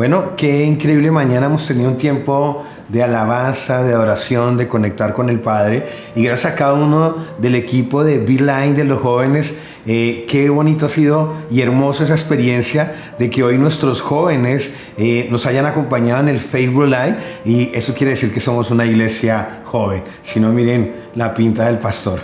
Bueno, qué increíble mañana. Hemos tenido un tiempo de alabanza, de adoración, de conectar con el Padre. Y gracias a cada uno del equipo de Beeline, de los jóvenes, qué bonito ha sido y hermosa esa experiencia de que hoy nuestros jóvenes nos hayan acompañado en el Facebook Live. Y eso quiere decir que somos una iglesia joven. Si no, miren la pinta del pastor.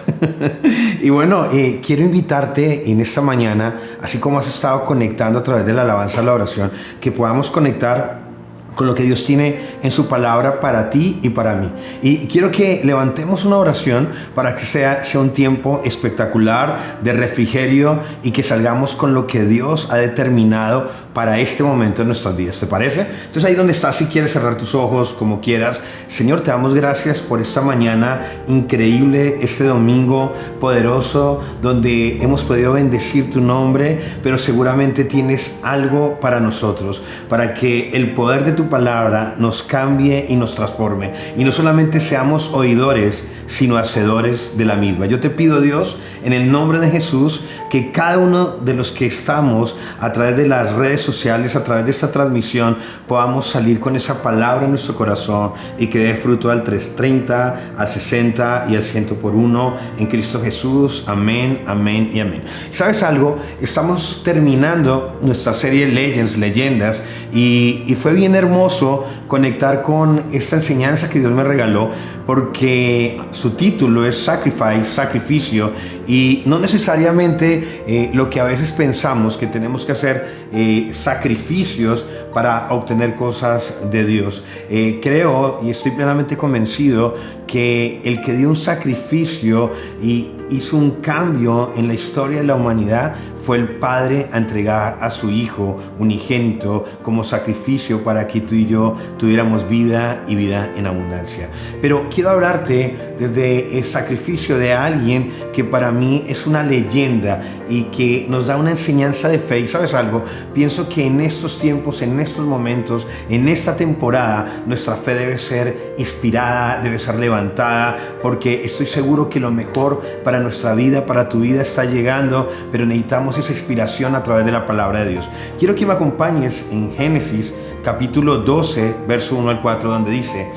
Y bueno, quiero invitarte en esta mañana, así como has estado conectando a través de la alabanza, la oración, que podamos conectar con lo que Dios tiene en su palabra para ti y para mí. Y quiero que levantemos una oración para que sea un tiempo espectacular de refrigerio y que salgamos con lo que Dios ha determinado para este momento en nuestras vidas. ¿Te parece? Entonces ahí donde estás, si quieres cerrar tus ojos como quieras. Señor, te damos gracias por esta mañana increíble, este domingo poderoso donde hemos podido bendecir tu nombre, pero seguramente tienes algo para nosotros, para que el poder de tu palabra nos cambie y nos transforme. Y no solamente seamos oidores, sino hacedores de la misma. Yo te pido, Dios, en el nombre de Jesús, que cada uno de los que estamos a través de las redes sociales, a través de esta transmisión, podamos salir con esa palabra en nuestro corazón y que dé fruto al 330, al 60 y al 100 por uno en Cristo Jesús. Amén, amén y amén. ¿Sabes algo? Estamos terminando nuestra serie Legends, Leyendas, y fue bien hermoso conectar con esta enseñanza que Dios me regaló, porque su título es Sacrifice, sacrificio, y no necesariamente lo que a veces pensamos que tenemos que hacer sacrificios para obtener cosas de Dios. Creo y estoy plenamente convencido que el que dio un sacrificio y hizo un cambio en la historia de la humanidad fue el Padre a entregar a su Hijo unigénito como sacrificio para que tú y yo tuviéramos vida y vida en abundancia. Pero quiero hablarte desde el sacrificio de alguien que para mí es una leyenda y que nos da una enseñanza de fe. ¿Y sabes algo? Pienso que en estos tiempos, en estos momentos, en esta temporada, nuestra fe debe ser inspirada, debe ser levantada, porque estoy seguro que lo mejor para nuestra vida, para tu vida está llegando, pero necesitamos esa inspiración a través de la palabra de Dios. Quiero que me acompañes en Génesis capítulo 12, verso 1 al 4, donde dice: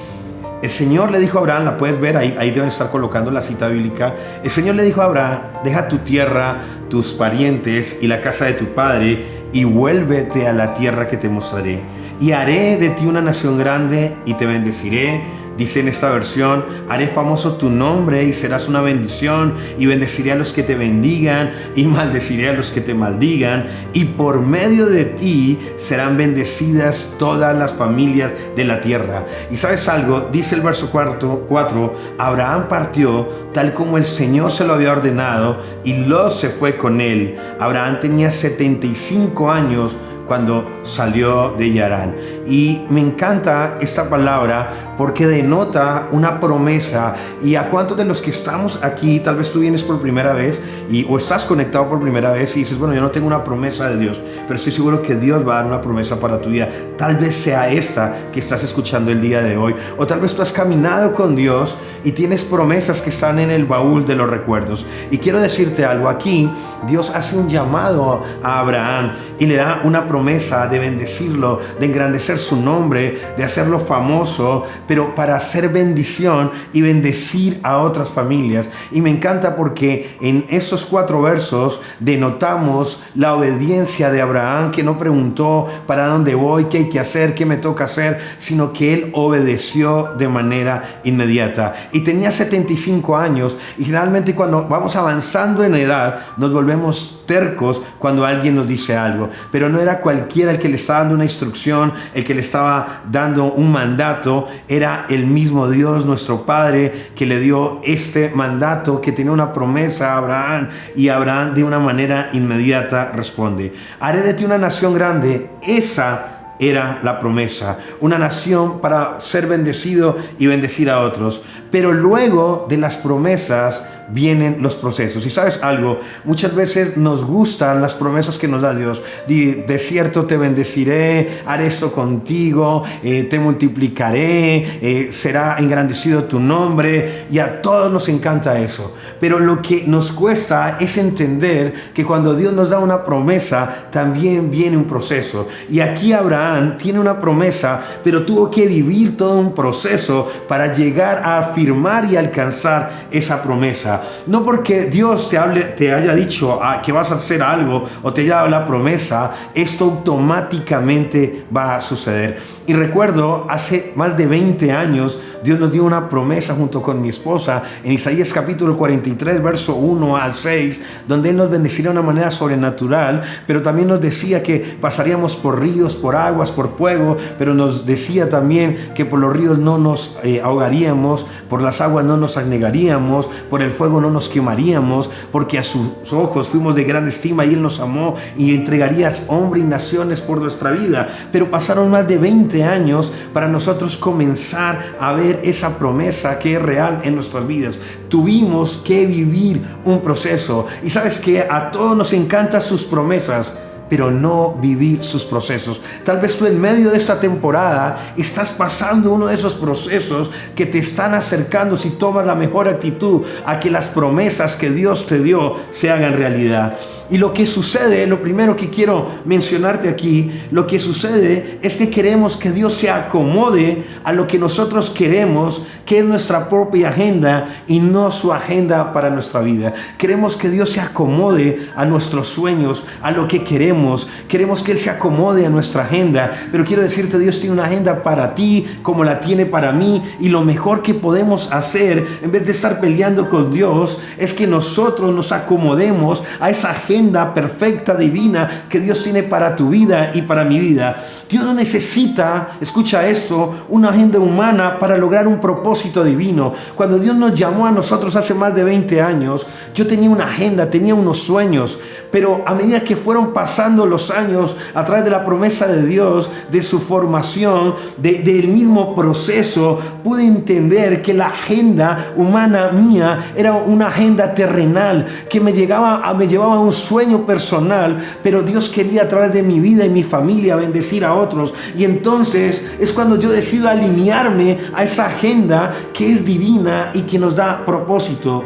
el Señor le dijo a Abraham, la puedes ver, ahí deben estar colocando la cita bíblica. El Señor le dijo a Abraham: deja tu tierra, tus parientes y la casa de tu padre y vuélvete a la tierra que te mostraré. Y haré de ti una nación grande y te bendeciré. Dice en esta versión: haré famoso tu nombre y serás una bendición, y bendeciré a los que te bendigan y maldeciré a los que te maldigan, y por medio de ti serán bendecidas todas las familias de la tierra. Y ¿sabes algo? Dice el verso 4: Abraham partió tal como el Señor se lo había ordenado, y Lot se fue con él. Abraham tenía 75 años cuando salió de Harán. Y me encanta esta palabra porque denota una promesa. Y a cuántos de los que estamos aquí, tal vez tú vienes por primera vez o estás conectado por primera vez y dices: bueno, yo no tengo una promesa de Dios, pero estoy seguro que Dios va a dar una promesa para tu vida. Tal vez sea esta que estás escuchando el día de hoy, o tal vez tú has caminado con Dios y tienes promesas que están en el baúl de los recuerdos. Y quiero decirte algo: aquí Dios hace un llamado a Abraham y le da una promesa de bendecirlo, de engrandecer su nombre, de hacerlo famoso, pero para hacer bendición y bendecir a otras familias. Y me encanta porque en estos 4 versos denotamos la obediencia de Abraham, que no preguntó para dónde voy, qué hay que hacer, qué me toca hacer, sino que él obedeció de manera inmediata. Y tenía 75 años, y generalmente cuando vamos avanzando en edad nos volvemos tercos cuando alguien nos dice algo, pero no era cualquiera el que le estaba dando una instrucción, el que le estaba dando un mandato. Era el mismo Dios, nuestro Padre, que le dio este mandato, que tenía una promesa a Abraham, y Abraham de una manera inmediata responde: haré de ti una nación grande. Esa era la promesa, una nación para ser bendecido y bendecir a otros. pero luego de las promesas vienen los procesos. Y sabes algo, muchas veces nos gustan las promesas que nos da Dios. De cierto te bendeciré, haré esto contigo, te multiplicaré, será engrandecido tu nombre, y a todos nos encanta eso. Pero lo que nos cuesta es entender que cuando Dios nos da una promesa, también viene un proceso. Y aquí Abraham tiene una promesa, pero tuvo que vivir todo un proceso para llegar a afirmar y alcanzar esa promesa. No porque Dios te haya dicho que vas a hacer algo o te haya dado la promesa, esto automáticamente va a suceder. Y recuerdo, hace más de 20 años, Dios nos dio una promesa junto con mi esposa en Isaías capítulo 43, verso 1 al 6, donde Él nos bendeciría de una manera sobrenatural, pero también nos decía que pasaríamos por ríos, por aguas, por fuego, pero nos decía también que por los ríos no nos ahogaríamos, por las aguas no nos anegaríamos, por el fuego no nos quemaríamos, porque a sus ojos fuimos de gran estima y Él nos amó y entregarías hombre y naciones por nuestra vida. Pero pasaron más de 20 años para nosotros comenzar a ver esa promesa que es real en nuestras vidas. Tuvimos que vivir un proceso. Y sabes que a todos nos encantan sus promesas, pero no vivir sus procesos. Tal vez tú en medio de esta temporada estás pasando uno de esos procesos que te están acercando, si tomas la mejor actitud, a que las promesas que Dios te dio se hagan realidad. Y lo que sucede, lo primero que quiero mencionarte aquí, lo que sucede es que queremos que Dios se acomode a lo que nosotros queremos, que es nuestra propia agenda y no su agenda para nuestra vida. Queremos que Dios se acomode a nuestros sueños, a lo que queremos. Queremos que Él se acomode a nuestra agenda. Pero quiero decirte, Dios tiene una agenda para ti como la tiene para mí. Y lo mejor que podemos hacer, en vez de estar peleando con Dios, es que nosotros nos acomodemos a esa agenda perfecta, divina, que Dios tiene para tu vida y para mi vida. Dios no necesita, escucha esto, una agenda humana para lograr un propósito divino. Cuando Dios nos llamó a nosotros hace más de 20 años, yo tenía una agenda, tenía unos sueños, pero a medida que fueron pasando los años, a través de la promesa de Dios, de su formación, del mismo proceso, pude entender que la agenda humana mía era una agenda terrenal, que me llevaba a un sueño personal, pero Dios quería a través de mi vida y mi familia bendecir a otros. Y entonces es cuando yo decido alinearme a esa agenda que es divina y que nos da propósito.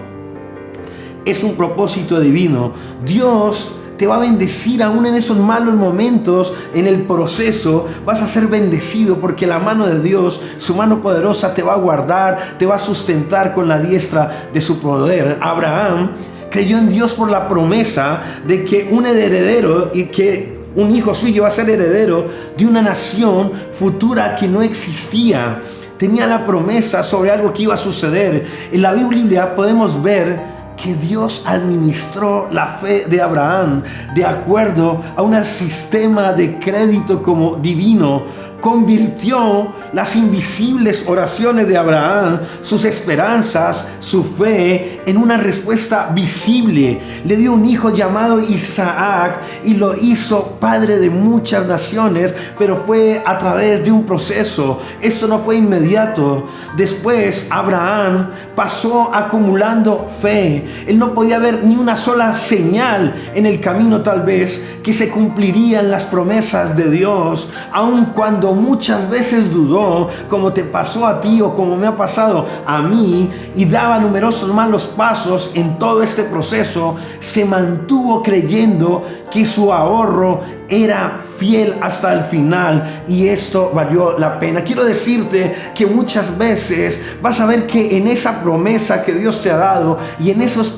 Es un propósito divino. Dios te va a bendecir aún en esos malos momentos, en el proceso. Vas a ser bendecido porque la mano de Dios, su mano poderosa, te va a guardar, te va a sustentar con la diestra de su poder. Abraham creyó en Dios por la promesa de que un heredero y que un hijo suyo va a ser heredero de una nación futura que no existía. Tenía la promesa sobre algo que iba a suceder. En la Biblia podemos ver que Dios administró la fe de Abraham de acuerdo a un sistema de crédito como divino. Convirtió las invisibles oraciones de Abraham, sus esperanzas, su fe, en una respuesta visible. Le dio un hijo llamado Isaac y lo hizo padre de muchas naciones, pero fue a través de un proceso. Esto no fue inmediato. Después Abraham pasó acumulando fe. Él no podía ver ni una sola señal en el camino, tal vez, que se cumplirían las promesas de Dios, aun cuando muchas veces dudó, como te pasó a ti o como me ha pasado a mí, y daba numerosos malos pasos en todo este proceso. Se mantuvo creyendo que su ahorro era fiel hasta el final y esto valió la pena. Quiero decirte que muchas veces vas a ver que en esa promesa que Dios te ha dado y en esos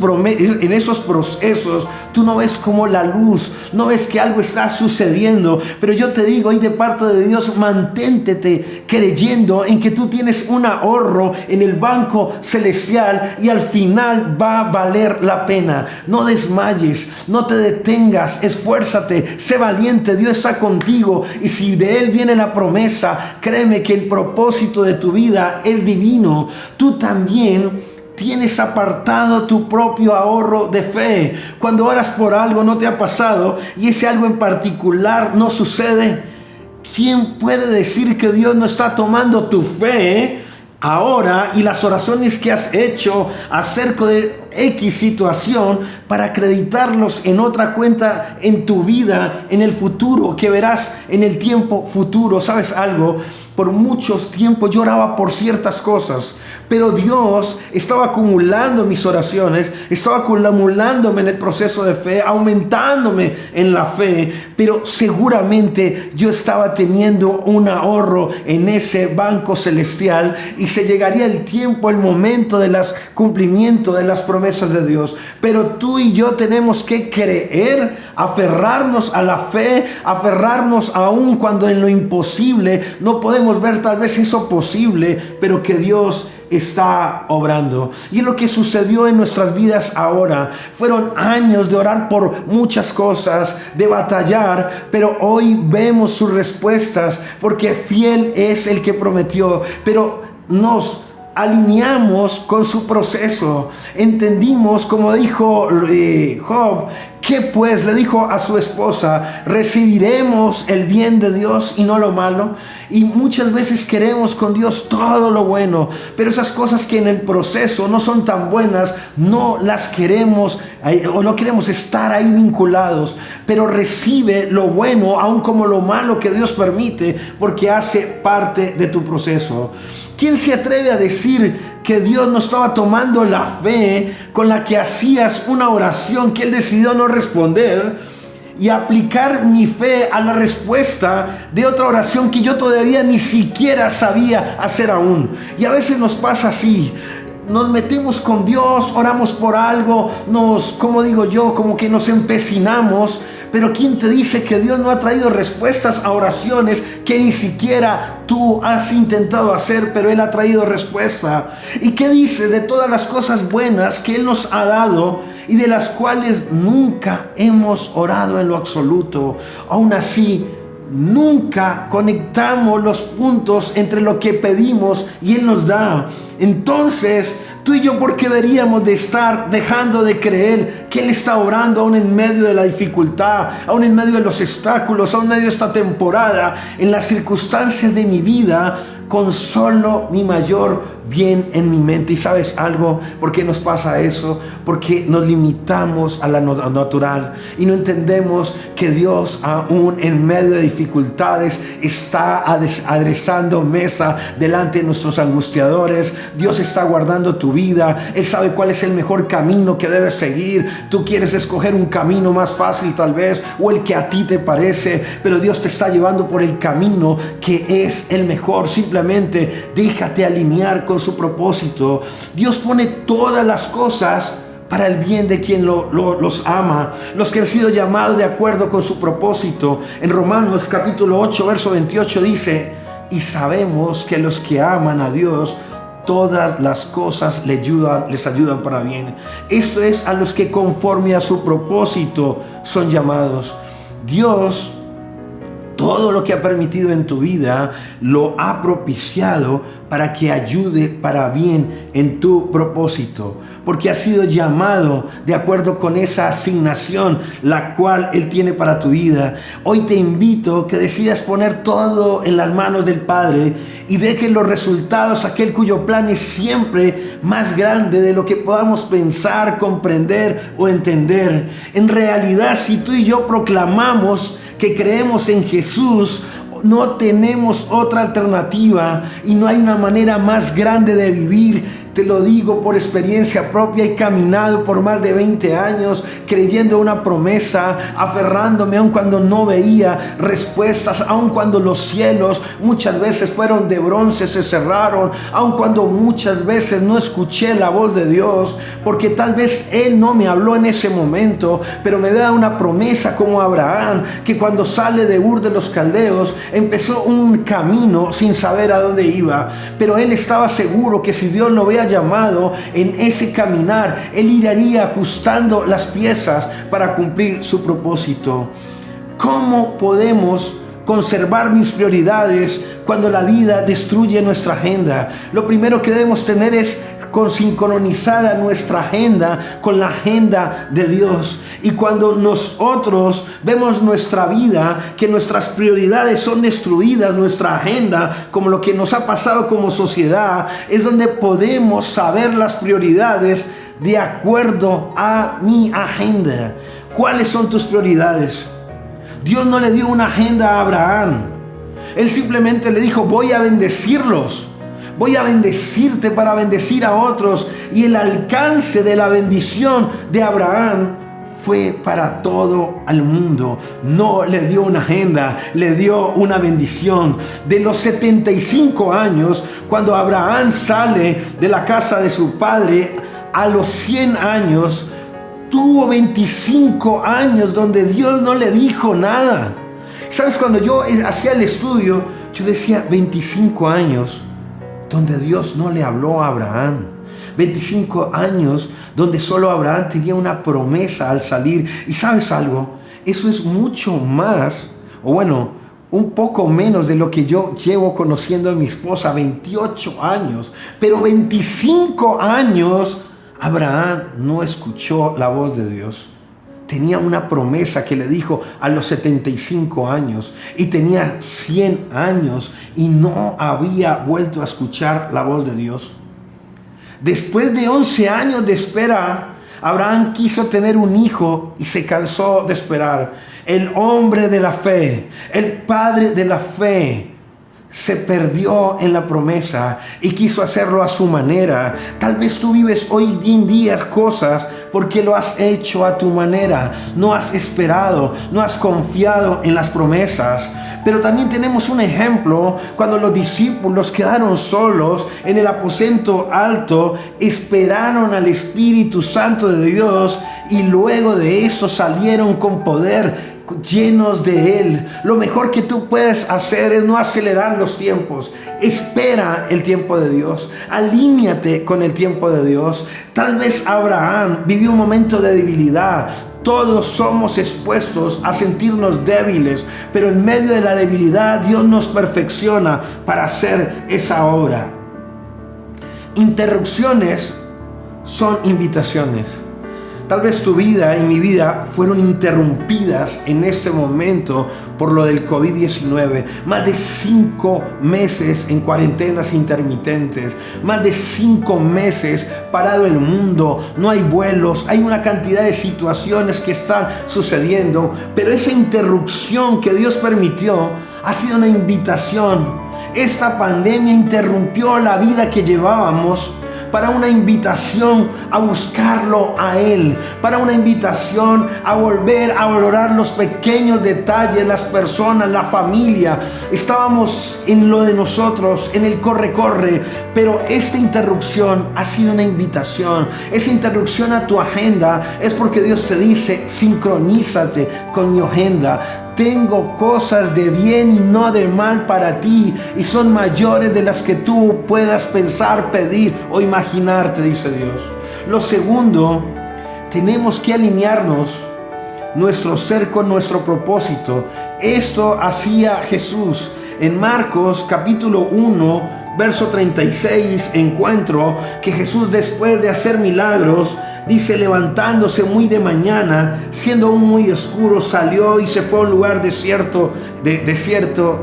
procesos tú no ves como la luz, no ves que algo está sucediendo, pero yo te digo hoy de parte de Dios, mantente creyendo en que tú tienes un ahorro en el banco celestial y al final va a valer la pena. No desmayes, no te detengas, esfuérzate, sé valiente. Dios está contigo y si de Él viene la promesa, créeme que el propósito de tu vida es divino. Tú también tienes apartado tu propio ahorro de fe. Cuando oras por algo, no te ha pasado y ese algo en particular no sucede, ¿quién puede decir que Dios no está tomando tu fe? ahora y las oraciones que has hecho acerca de X situación para acreditarlos en otra cuenta en tu vida, en el futuro, que verás en el tiempo futuro. ¿Sabes algo? Por muchos tiempos yo oraba por ciertas cosas, pero Dios estaba acumulando mis oraciones, estaba acumulándome en el proceso de fe, aumentándome en la fe, pero seguramente yo estaba teniendo un ahorro en ese banco celestial y se llegaría el tiempo, el momento del cumplimiento de las promesas de Dios. Pero tú y yo tenemos que creer, aferrarnos a la fe, aferrarnos aún cuando en lo imposible no podemos ver tal vez eso posible, pero que Dios está obrando. Y es lo que sucedió en nuestras vidas ahora. Fueron años de orar por muchas cosas, de batallar, pero hoy vemos sus respuestas, porque fiel es el que prometió. Pero nos alineamos con su proceso. Entendimos, como dijo Job, que pues le dijo a su esposa: recibiremos el bien de Dios y no lo malo. Y muchas veces queremos con Dios todo lo bueno, pero esas cosas que en el proceso no son tan buenas, no las queremos o no queremos estar ahí vinculados. Pero recibe lo bueno aun como lo malo que Dios permite, porque hace parte de tu proceso. ¿Quién se atreve a decir que Dios no estaba tomando la fe con la que hacías una oración que Él decidió no responder y aplicar mi fe a la respuesta de otra oración que yo todavía ni siquiera sabía hacer aún? Y a veces nos pasa así. Nos metemos con Dios, oramos por algo, como que nos empecinamos. Pero ¿quién te dice que Dios no ha traído respuestas a oraciones que ni siquiera tú has intentado hacer, pero Él ha traído respuesta? ¿Y qué dice de todas las cosas buenas que Él nos ha dado y de las cuales nunca hemos orado en lo absoluto? Aún así, nunca conectamos los puntos entre lo que pedimos y Él nos da. Entonces, tú y yo, ¿por qué deberíamos de estar dejando de creer que Él está obrando aún en medio de la dificultad, aún en medio de los obstáculos, aún en medio de esta temporada, en las circunstancias de mi vida, con solo mi mayor bien en mi mente? ¿Y sabes algo? ¿Por qué nos pasa eso? Porque nos limitamos a la natural y no entendemos que Dios, aún en medio de dificultades, está aderezando mesa delante de nuestros angustiadores. Dios está guardando tu vida. Él sabe cuál es el mejor camino que debes seguir. Tú quieres escoger un camino más fácil tal vez, o el que a ti te parece, pero Dios te está llevando por el camino que es el mejor. Simplemente déjate alinear con su propósito. Dios pone todas las cosas para el bien de quien los ama, los que han sido llamados de acuerdo con su propósito. En Romanos capítulo 8 verso 28 dice: y sabemos que los que aman a Dios, todas las cosas les ayudan para bien. Esto es, a los que conforme a su propósito son llamados. Dios, todo lo que ha permitido en tu vida, lo ha propiciado para que ayude para bien en tu propósito, porque has sido llamado de acuerdo con esa asignación la cual Él tiene para tu vida. Hoy te invito a que decidas poner todo en las manos del Padre y dejes los resultados a aquel cuyo plan es siempre más grande de lo que podamos pensar, comprender o entender. En realidad, si tú y yo proclamamos que creemos en Jesús, no tenemos otra alternativa y no hay una manera más grande de vivir. Te lo digo por experiencia propia. He caminado por más de 20 años creyendo una promesa, aferrándome aun cuando no veía respuestas, aun cuando los cielos muchas veces fueron de bronce, se cerraron, aun cuando muchas veces no escuché la voz de Dios, porque tal vez Él no me habló en ese momento, pero me da una promesa como Abraham, que cuando sale de Ur de los Caldeos empezó un camino sin saber a dónde iba, pero él estaba seguro que si Dios lo había llamado en ese caminar, él iría ajustando las piezas para cumplir su propósito. ¿Cómo podemos conservar mis prioridades cuando la vida destruye nuestra agenda? Lo primero que debemos tener es sincronizada nuestra agenda con la agenda de Dios. Y cuando nosotros vemos nuestra vida, que nuestras prioridades son destruidas, nuestra agenda, como lo que nos ha pasado como sociedad, es donde podemos saber las prioridades de acuerdo a mi agenda. ¿Cuáles son tus prioridades? Dios no le dio una agenda a Abraham. Él simplemente le dijo: voy a bendecirlos. Voy a bendecirte para bendecir a otros. Y el alcance de la bendición de Abraham fue para todo el mundo. No le dio una agenda, le dio una bendición. De los 75 años, cuando Abraham sale de la casa de su padre, a los 100 años, tuvo 25 años donde Dios no le dijo nada. ¿Sabes? Cuando yo hacía el estudio, yo decía 25 años donde Dios no le habló a Abraham. 25 años donde solo Abraham tenía una promesa al salir. Y ¿sabes algo? Eso es mucho más, o bueno, un poco menos de lo que yo llevo conociendo a mi esposa, 28 años. Pero 25 años Abraham no escuchó la voz de Dios. Tenía una promesa que le dijo a los 75 años y tenía 100 años y no había vuelto a escuchar la voz de Dios. Después de 11 años de espera, Abraham quiso tener un hijo y se cansó de esperar. El hombre de la fe, el padre de la fe, se perdió en la promesa y quiso hacerlo a su manera. Tal vez tú vives hoy en día cosas porque lo has hecho a tu manera. No has esperado, no has confiado en las promesas. Pero también tenemos un ejemplo cuando los discípulos quedaron solos en el aposento alto, esperaron al Espíritu Santo de Dios y luego de eso salieron con poder, llenos de Él. Lo mejor que tú puedes hacer es no acelerar los tiempos. Espera el tiempo de Dios. Alíñate con el tiempo de Dios. Tal vez Abraham vivió un momento de debilidad. Todos somos expuestos a sentirnos débiles, pero en medio de la debilidad Dios nos perfecciona para hacer esa obra. Interrupciones son invitaciones. Tal vez tu vida y mi vida fueron interrumpidas en este momento por lo del COVID-19. Más de 5 meses en cuarentenas intermitentes. Más de 5 meses parado el mundo. No hay vuelos. Hay una cantidad de situaciones que están sucediendo. Pero esa interrupción que Dios permitió ha sido una invitación. Esta pandemia interrumpió la vida que llevábamos para una invitación a buscarlo a Él, para una invitación a volver a valorar los pequeños detalles, las personas, la familia. Estábamos en lo de nosotros, en el corre-corre, pero esta interrupción ha sido una invitación. Esa interrupción a tu agenda es porque Dios te dice: sincronízate con mi agenda. Tengo cosas de bien y no de mal para ti, y son mayores de las que tú puedas pensar, pedir o imaginarte, dice Dios. Lo segundo, tenemos que alinearnos nuestro ser con nuestro propósito. Esto hacía Jesús. En Marcos capítulo 1, verso 36, encuentro que Jesús, después de hacer milagros, dice: levantándose muy de mañana, siendo aún muy oscuro, salió y se fue a un lugar desierto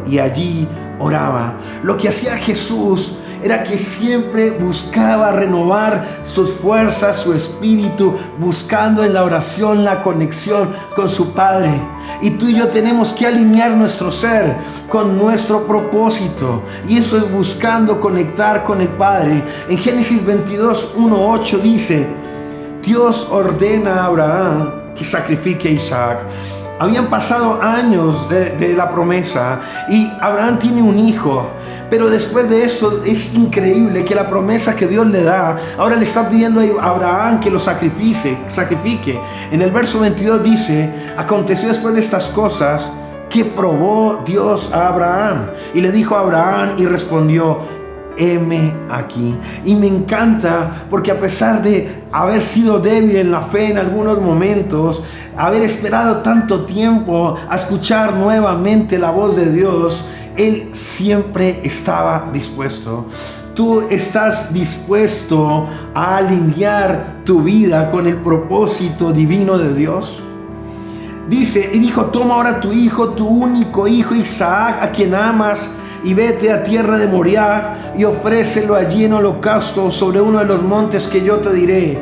y allí oraba. Lo que hacía Jesús era que siempre buscaba renovar sus fuerzas, su espíritu, buscando en la oración la conexión con su Padre. Y tú y yo tenemos que alinear nuestro ser con nuestro propósito, y eso es buscando conectar con el Padre. En Génesis 22, 1, 8 dice: Dios ordena a Abraham que sacrifique a Isaac. Habían pasado años de la promesa y Abraham tiene un hijo. Pero después de esto es increíble que la promesa que Dios le da, ahora le está pidiendo a Abraham que lo sacrifique. En el verso 22 dice: aconteció después de estas cosas que probó Dios a Abraham. Y le dijo a Abraham y respondió: heme aquí. Y me encanta porque a pesar de haber sido débil en la fe en algunos momentos, haber esperado tanto tiempo a escuchar nuevamente la voz de Dios, él siempre estaba dispuesto. Tú estás dispuesto a alinear tu vida con el propósito divino de Dios. Dice, y dijo: toma ahora tu hijo, tu único hijo Isaac, a quien amas, y vete a tierra de Moriah y ofrécelo allí en holocausto sobre uno de los montes que yo te diré.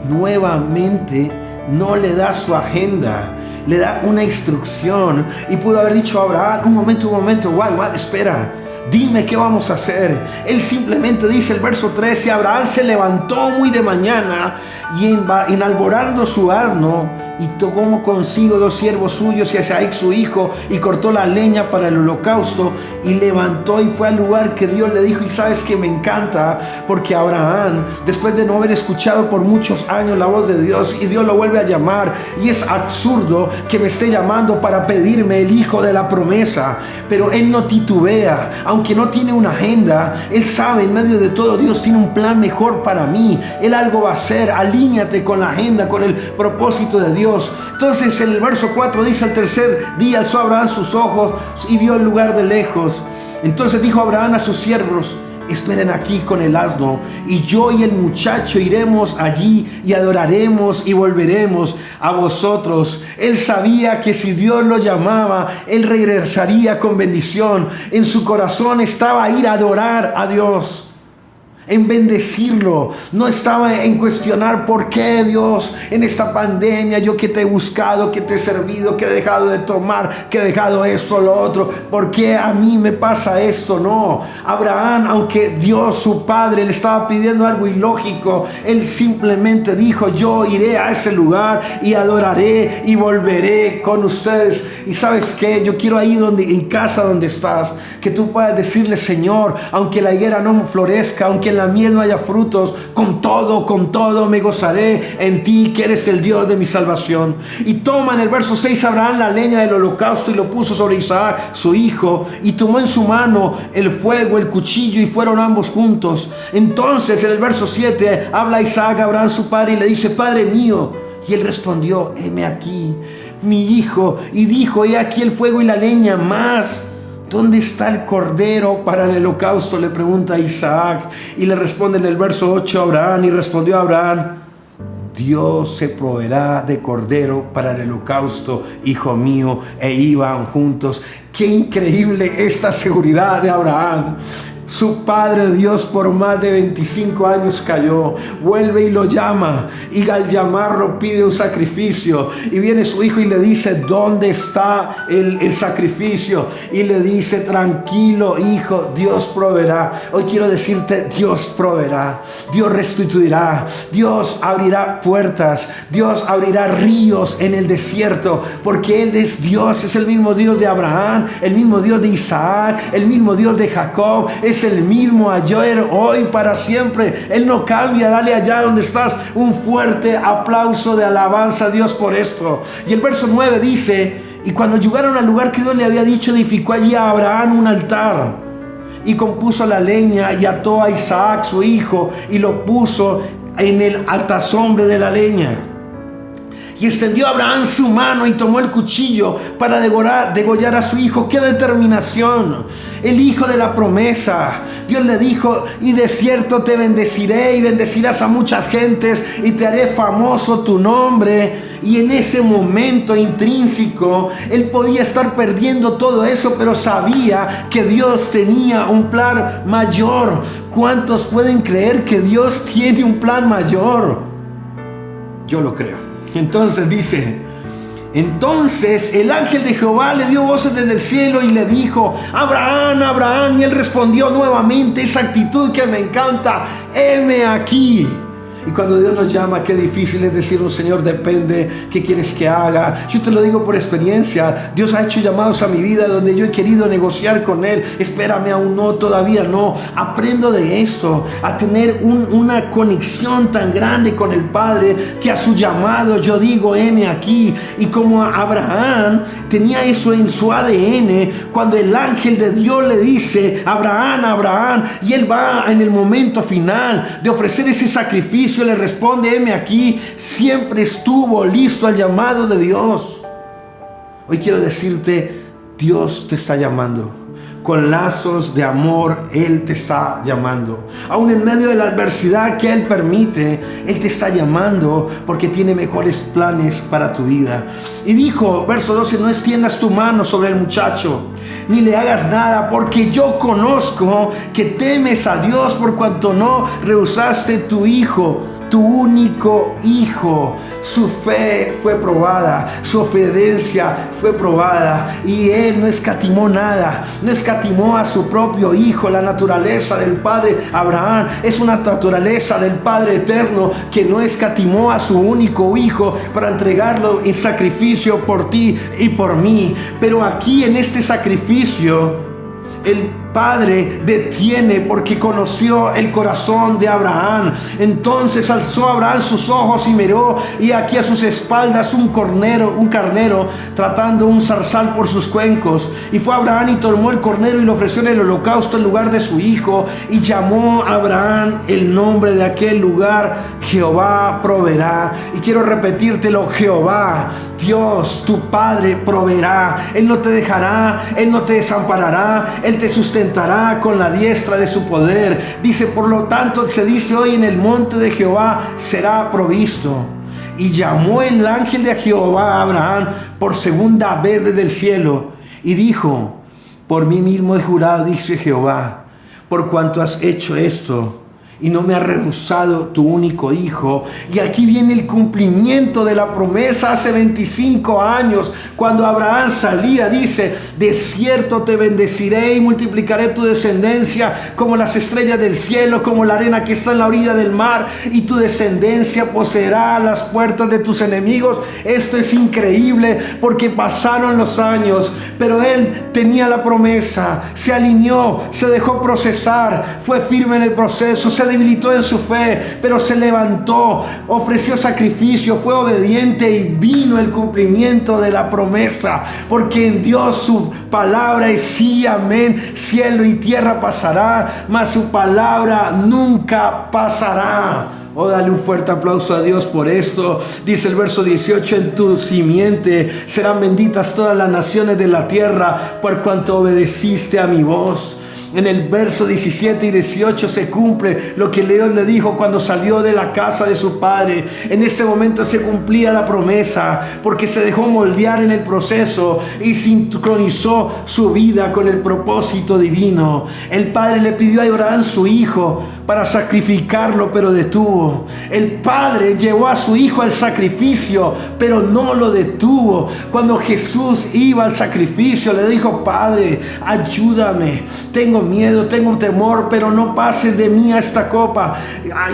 Nuevamente no le da su agenda, le da una instrucción. Y pudo haber dicho a Abraham: un momento, what, espera, dime qué vamos a hacer. Él simplemente dice, el verso 13, Abraham se levantó muy de mañana y enalborando su asno, y tomó consigo 2 siervos suyos y a Isaac su hijo, y cortó la leña para el holocausto, y levantó y fue al lugar que Dios le dijo. Y sabes que me encanta, porque Abraham, después de no haber escuchado por muchos años la voz de Dios, y Dios lo vuelve a llamar, y es absurdo que me esté llamando para pedirme el hijo de la promesa, pero él no titubea, aunque no tiene una agenda. Él sabe, en medio de todo, Dios tiene un plan mejor para mí. Él algo va a hacer. Alíñate con la agenda, con el propósito de Dios. Entonces en el verso 4 dice: al tercer día alzó Abraham sus ojos y vio el lugar de lejos. Entonces dijo Abraham a sus siervos: esperen aquí con el asno, y yo y el muchacho iremos allí y adoraremos y volveremos a vosotros. Él sabía que si Dios lo llamaba, él regresaría con bendición. En su corazón estaba ir a adorar a Dios, en bendecirlo. No estaba en cuestionar: ¿por qué, Dios, en esta pandemia, yo que te he buscado, que te he servido, que he dejado de tomar, que he dejado esto, lo otro? ¿Por qué a mí me pasa esto? No. Abraham, aunque Dios, su padre, le estaba pidiendo algo ilógico, él simplemente dijo: yo iré a ese lugar y adoraré y volveré con ustedes. Y ¿sabes qué? Yo quiero ahí en casa donde estás, que tú puedas decirle: Señor, aunque la higuera no florezca, aunque en la miel no haya frutos, con todo me gozaré en ti, que eres el Dios de mi salvación. Y toma, en el verso 6, Abraham la leña del holocausto y lo puso sobre Isaac su hijo, y tomó en su mano el fuego, el cuchillo, y fueron ambos juntos. Entonces en el verso 7 habla Isaac a Abraham su padre y le dice: Padre mío. Y él respondió: heme aquí, mi hijo. Y dijo: he aquí el fuego y la leña, mas ¿dónde está el cordero para el holocausto?, le pregunta a Isaac. Y le responde en el verso 8 Abraham, y respondió Abraham: Dios se proveerá de cordero para el holocausto, hijo mío. E iban juntos. Qué increíble esta seguridad de Abraham. Su padre Dios por más de 25 años cayó, vuelve y lo llama, y al llamarlo pide un sacrificio, y viene su hijo y le dice: ¿dónde está el sacrificio? Y le dice: tranquilo, hijo, Dios proveerá. Hoy quiero decirte: Dios proveerá, Dios restituirá, Dios abrirá puertas, Dios abrirá ríos en el desierto, porque Él es Dios. Es el mismo Dios de Abraham, el mismo Dios de Isaac, el mismo Dios de Jacob. Es el mismo ayer, hoy, para siempre. Él no cambia. Dale allá donde estás un fuerte aplauso de alabanza a Dios por esto. Y el verso 9 dice: y cuando llegaron al lugar que Dios le había dicho, edificó allí a Abraham un altar, y compuso la leña, y ató a Isaac su hijo, y lo puso en el altasombre de la leña. Y extendió Abraham su mano y tomó el cuchillo para degollar a su hijo. ¡Qué determinación! El hijo de la promesa. Dios le dijo: y de cierto te bendeciré, y bendecirás a muchas gentes, y te haré famoso tu nombre. Y en ese momento intrínseco, él podía estar perdiendo todo eso, pero sabía que Dios tenía un plan mayor. ¿Cuántos pueden creer que Dios tiene un plan mayor? Yo lo creo. Entonces dice: entonces el ángel de Jehová le dio voces desde el cielo y le dijo: Abraham, Abraham. Y él respondió nuevamente, esa actitud que me encanta: heme aquí. Y cuando Dios nos llama, qué difícil es decirnos: Señor, depende, ¿qué quieres que haga? Yo te lo digo por experiencia. Dios ha hecho llamados a mi vida donde yo he querido negociar con Él. Espérame, aún no, todavía no. Aprendo de esto, a tener una conexión tan grande con el Padre, que a su llamado yo digo: heme aquí. Y como Abraham tenía eso en su ADN, cuando el ángel de Dios le dice: Abraham, Abraham, y él va en el momento final de ofrecer ese sacrificio, le responde: heme aquí. Siempre estuvo listo al llamado de Dios. Hoy quiero decirte: Dios te está llamando. con lazos de amor. Él te está llamando. Aún en medio de la adversidad que Él permite, Él te está llamando porque tiene mejores planes para tu vida. Y dijo, verso 12, no extiendas tu mano sobre el muchacho, ni le hagas nada, porque yo conozco que temes a Dios por cuanto no rehusaste tu hijo, tu único hijo. Su fe fue probada, su obediencia fue probada, y Él no escatimó nada, no escatimó a su propio hijo. La naturaleza del Padre Abraham es una naturaleza del Padre eterno que no escatimó a su único hijo para entregarlo en sacrificio por ti y por mí. Pero aquí en este sacrificio, el Padre detiene porque conoció el corazón de Abraham. Entonces alzó Abraham sus ojos y miró, y aquí a sus espaldas un carnero tratando un zarzal por sus cuencos. Y fue Abraham y tomó el carnero y lo ofreció en el holocausto en lugar de su hijo. Y llamó a Abraham el nombre de aquel lugar: Jehová proveerá. Y quiero repetírtelo: Jehová, Dios, tu Padre, proveerá. Él no te dejará, Él no te desamparará, Él te sustentará con la diestra de su poder. Dice, por lo tanto, se dice hoy: en el monte de Jehová será provisto. Y llamó el ángel de Jehová a Abraham por segunda vez desde el cielo, y dijo: por mí mismo he jurado, dice Jehová, por cuanto has hecho esto y no me has rehusado tu único hijo. Y aquí viene el cumplimiento de la promesa hace 25 años, cuando Abraham salía. Dice, de cierto te bendeciré y multiplicaré tu descendencia como las estrellas del cielo, como la arena que está en la orilla del mar, y tu descendencia poseerá las puertas de tus enemigos. Esto es increíble, porque pasaron los años, pero él tenía la promesa, se alineó, se dejó procesar, fue firme en el proceso, se debilitó en su fe, pero se levantó, ofreció sacrificio, fue obediente, y vino el cumplimiento de la promesa, porque en Dios su palabra es sí, amén. Cielo y tierra pasará, mas su palabra nunca pasará. Oh, dale un fuerte aplauso a Dios por esto. Dice el verso 18, en tu simiente serán benditas todas las naciones de la tierra, por cuanto obedeciste a mi voz. En el verso 17 y 18 se cumple lo que Dios le dijo cuando salió de la casa de su padre. En este momento se cumplía la promesa, porque se dejó moldear en el proceso y sincronizó su vida con el propósito divino. El padre le pidió a Abraham su hijo para sacrificarlo, pero detuvo. El padre llevó a su hijo al sacrificio, pero no lo detuvo. Cuando Jesús iba al sacrificio, le dijo: Padre, ayúdame, tengo miedo, tengo temor, pero no pases de mí a esta copa,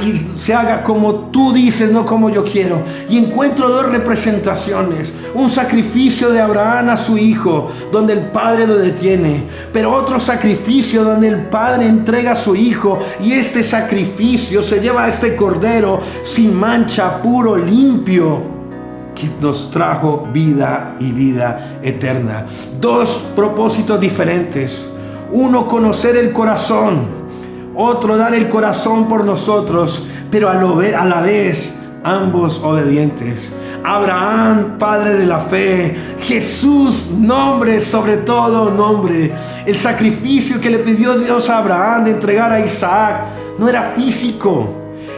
y se haga como tú dices, no como yo quiero. Y encuentro dos representaciones: un sacrificio de Abraham a su hijo, donde el padre lo detiene, pero otro sacrificio donde el padre entrega a su hijo, y este sacrificio se lleva a este cordero sin mancha, puro, limpio, que nos trajo vida y vida eterna. Dos propósitos diferentes: uno, conocer el corazón; otro, dar el corazón por nosotros, pero a la vez ambos obedientes. Abraham, padre de la fe; Jesús, nombre sobre todo nombre. El sacrificio que le pidió Dios a Abraham de entregar a Isaac no era físico,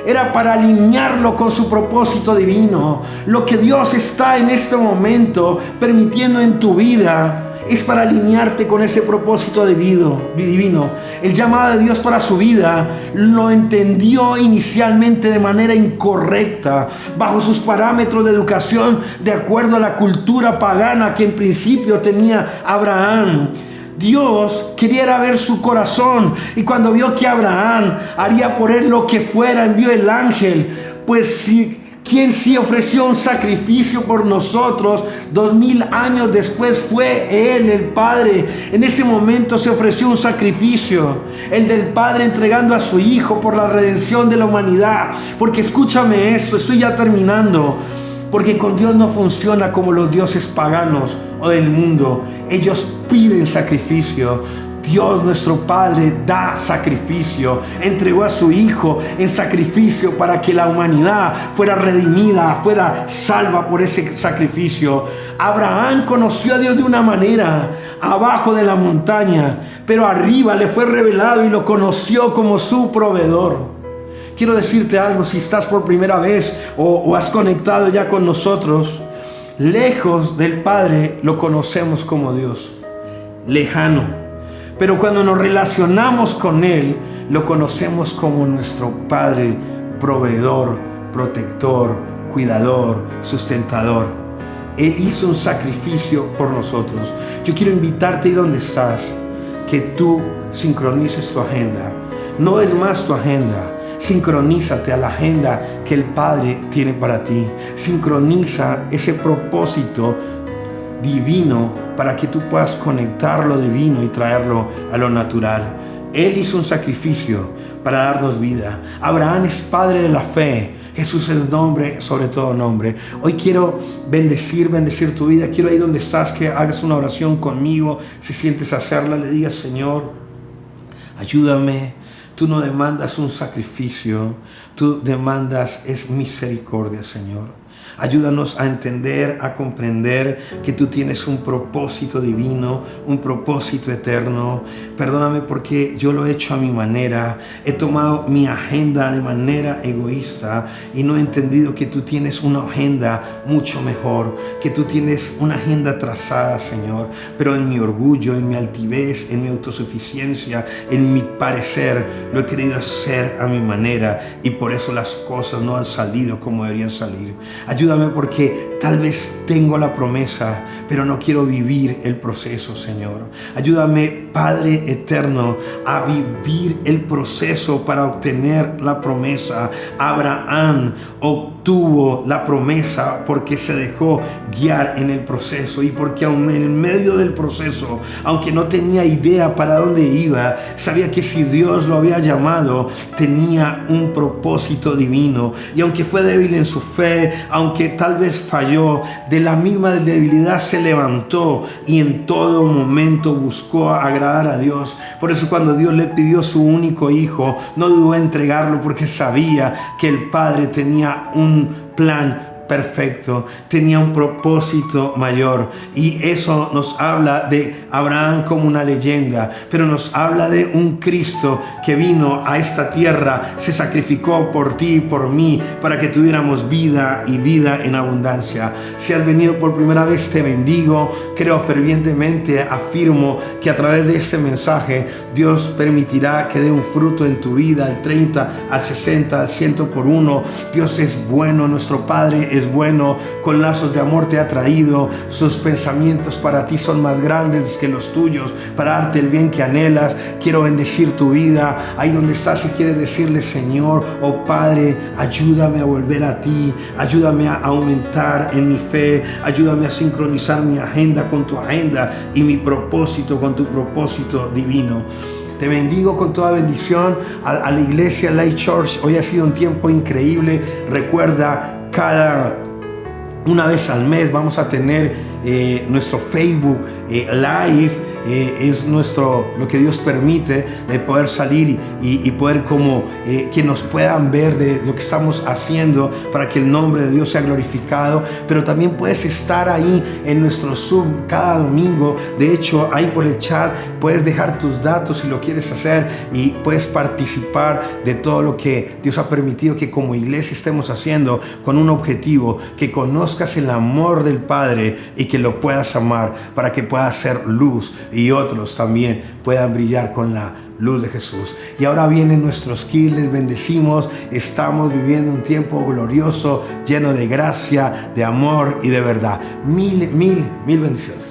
era para alinearlo con su propósito divino. Lo que Dios está en este momento permitiendo en tu vida es para alinearte con ese propósito divino. El llamado de Dios para su vida lo entendió inicialmente de manera incorrecta, bajo sus parámetros de educación, de acuerdo a la cultura pagana que en principio tenía Abraham. Dios quería ver su corazón, y cuando vio que Abraham haría por él lo que fuera, envió el ángel. Pues quien sí ofreció un sacrificio por nosotros 2000 años después fue Él, el Padre. En ese momento se ofreció un sacrificio, el del Padre entregando a su Hijo por la redención de la humanidad. Porque escúchame esto, estoy ya terminando. Porque con Dios no funciona como los dioses paganos o del mundo. Ellos piden sacrificio. Dios nuestro Padre da sacrificio, entregó a su Hijo en sacrificio para que la humanidad fuera redimida, fuera salva por ese sacrificio. Abraham conoció a Dios de una manera, abajo de la montaña, pero arriba le fue revelado y lo conoció como su proveedor. Quiero decirte algo, si estás por primera vez o has conectado ya con nosotros, lejos del Padre lo conocemos como Dios, lejano. Pero cuando nos relacionamos con Él, lo conocemos como nuestro Padre, proveedor, protector, cuidador, sustentador. Él hizo un sacrificio por nosotros. Yo quiero invitarte ahí donde estás, que tú sincronices tu agenda. No es más tu agenda. Sincronízate a la agenda que el Padre tiene para ti. Sincroniza ese propósito divino para que tú puedas conectar lo divino y traerlo a lo natural. Él hizo un sacrificio para darnos vida. Abraham es padre de la fe. Jesús es el nombre sobre todo nombre. Hoy quiero bendecir tu vida. Quiero ahí donde estás que hagas una oración conmigo. Si sientes hacerla, le digas: Señor, ayúdame. Tú no demandas un sacrificio, tú demandas es misericordia, Señor. Ayúdanos a entender, a comprender que tú tienes un propósito divino, un propósito eterno. Perdóname porque yo lo he hecho a mi manera. He tomado mi agenda de manera egoísta y no he entendido que tú tienes una agenda mucho mejor, que tú tienes una agenda trazada, Señor. Pero en mi orgullo, en mi altivez, en mi autosuficiencia, en mi parecer, lo he querido hacer a mi manera y por eso las cosas no han salido como deberían salir. Ayúdame porque tal vez tengo la promesa, pero no quiero vivir el proceso, Señor. Ayúdame, Padre eterno, a vivir el proceso para obtener la promesa. Abraham obtuvo la promesa porque se dejó guiar en el proceso y porque aún en medio del proceso, aunque no tenía idea para dónde iba, sabía que si Dios lo había llamado, tenía un propósito divino. Y aunque fue débil en su fe, aunque tal vez falló, de la misma debilidad se levantó y en todo momento buscó agradar a Dios. Por eso cuando Dios le pidió su único hijo, no dudó en entregarlo porque sabía que el Padre tenía un plan perfecto, tenía un propósito mayor. Y eso nos habla de Abraham como una leyenda, pero nos habla de un Cristo que vino a esta tierra, se sacrificó por ti y por mí para que tuviéramos vida y vida en abundancia. Si has venido por primera vez, te bendigo. Creo fervientemente, afirmo que a través de este mensaje Dios permitirá que dé un fruto en tu vida, al 30, al 60, al 100 por uno. Dios es bueno, nuestro Padre es bueno, con lazos de amor te ha traído. Sus pensamientos para ti son más grandes que los tuyos, para darte el bien que anhelas. Quiero bendecir tu vida ahí donde estás y quieres decirle: Señor, oh Padre, ayúdame a volver a ti, ayúdame a aumentar en mi fe, ayúdame a sincronizar mi agenda con tu agenda y mi propósito con tu propósito divino. Te bendigo con toda bendición a la iglesia Light Church. Hoy ha sido un tiempo increíble. Recuerda, una vez al mes vamos a tener nuestro Facebook Live. Es lo que Dios permite, de poder salir y poder que nos puedan ver de lo que estamos haciendo para que el nombre de Dios sea glorificado. Pero también puedes estar ahí en nuestro Zoom cada domingo. De hecho, ahí por el chat puedes dejar tus datos si lo quieres hacer y puedes participar de todo lo que Dios ha permitido que como iglesia estemos haciendo, con un objetivo: que conozcas el amor del Padre y que lo puedas amar para que puedas ser luz y otros también puedan brillar con la luz de Jesús. Y ahora vienen nuestros kids, les bendecimos. Estamos viviendo un tiempo glorioso, lleno de gracia, de amor y de verdad. Mil bendiciones.